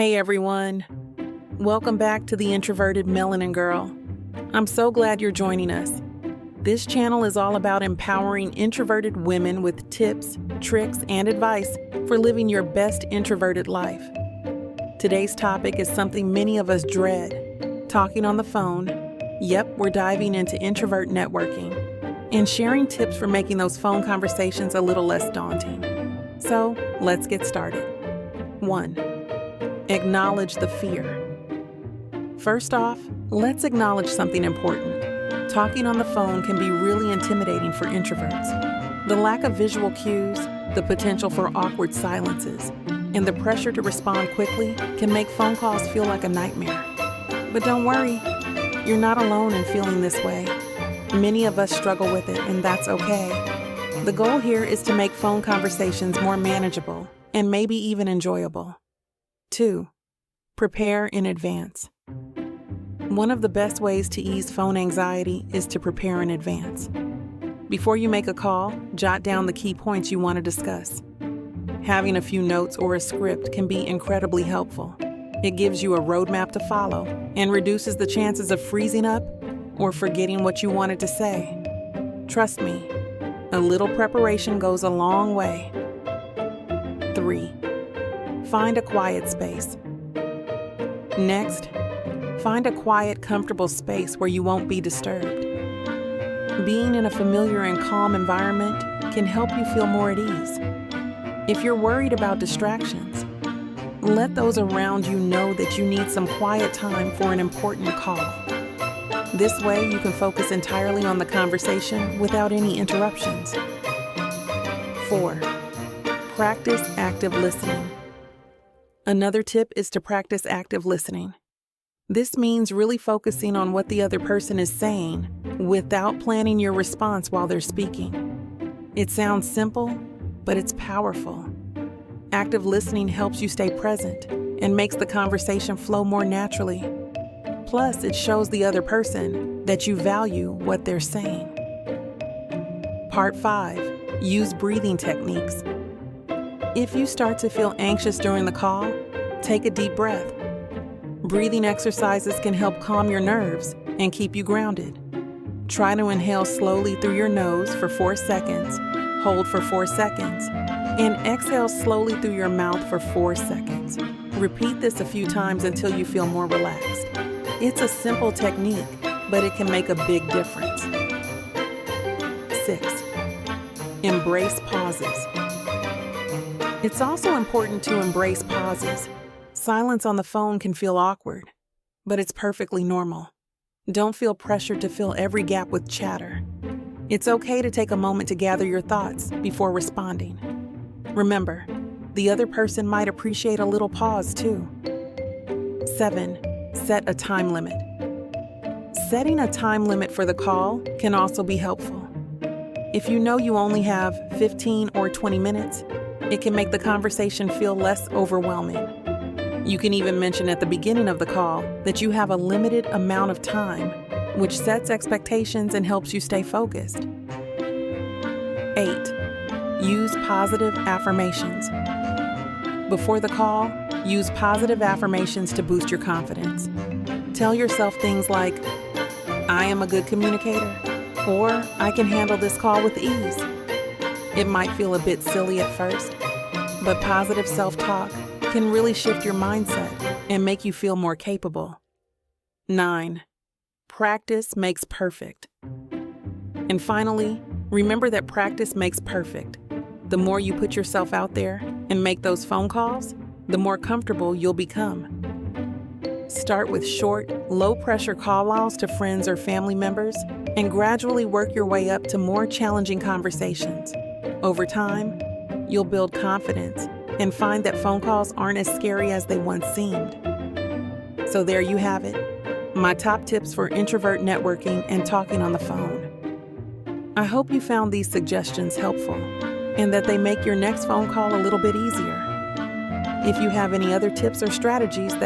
Hey everyone, welcome back to the Introverted Melanin Girl. I'm so glad you're joining us. This channel is all about empowering introverted women with tips, tricks, and advice for living your best introverted life. Today's topic is something many of us dread, talking on the phone. Yep, we're diving into introvert networking and sharing tips for making those phone conversations a little less daunting. So let's get started. 1. Acknowledge the fear. First off, let's acknowledge something important. Talking on the phone can be really intimidating for introverts. The lack of visual cues, the potential for awkward silences, and the pressure to respond quickly can make phone calls feel like a nightmare. But don't worry, you're not alone in feeling this way. Many of us struggle with it, and that's okay. The goal here is to make phone conversations more manageable and maybe even enjoyable. 2. Prepare in advance. One of the best ways to ease phone anxiety is to prepare in advance. Before you make a call, jot down the key points you want to discuss. Having a few notes or a script can be incredibly helpful. It gives you a roadmap to follow and reduces the chances of freezing up or forgetting what you wanted to say. Trust me, a little preparation goes a long way. 3. Find a quiet space. Next, find a quiet, comfortable space where you won't be disturbed. Being in a familiar and calm environment can help you feel more at ease. If you're worried about distractions, let those around you know that you need some quiet time for an important call. This way, you can focus entirely on the conversation without any interruptions. 4. Practice active listening. Another tip is to practice active listening. This means really focusing on what the other person is saying without planning your response while they're speaking. It sounds simple, but it's powerful. Active listening helps you stay present and makes the conversation flow more naturally. Plus, it shows the other person that you value what they're saying. Part 5. Use breathing techniques. If you start to feel anxious during the call, take a deep breath. Breathing exercises can help calm your nerves and keep you grounded. Try to inhale slowly through your nose for 4 seconds, hold for 4 seconds, and exhale slowly through your mouth for 4 seconds. Repeat this a few times until you feel more relaxed. It's a simple technique, but it can make a big difference. 6. Embrace pauses. It's also important to embrace pauses. Silence on the phone can feel awkward, but it's perfectly normal. Don't feel pressured to fill every gap with chatter. It's okay to take a moment to gather your thoughts before responding. Remember, the other person might appreciate a little pause too. 7. Set a time limit. Setting a time limit for the call can also be helpful. If you know you only have 15 or 20 minutes, it can make the conversation feel less overwhelming. You can even mention at the beginning of the call that you have a limited amount of time, which sets expectations and helps you stay focused. 8. Use positive affirmations. Before the call, use positive affirmations to boost your confidence. Tell yourself things like, "I am a good communicator," or "I can handle this call with ease." It might feel a bit silly at first, but positive self-talk can really shift your mindset and make you feel more capable. 9. Practice makes perfect. And finally, remember that practice makes perfect. The more you put yourself out there and make those phone calls, the more comfortable you'll become. Start with short, low-pressure call-outs to friends or family members and gradually work your way up to more challenging conversations. Over time, you'll build confidence and find that phone calls aren't as scary as they once seemed. So there you have it, my top tips for introvert networking and talking on the phone. I hope you found these suggestions helpful and that they make your next phone call a little bit easier. If you have any other tips or strategies that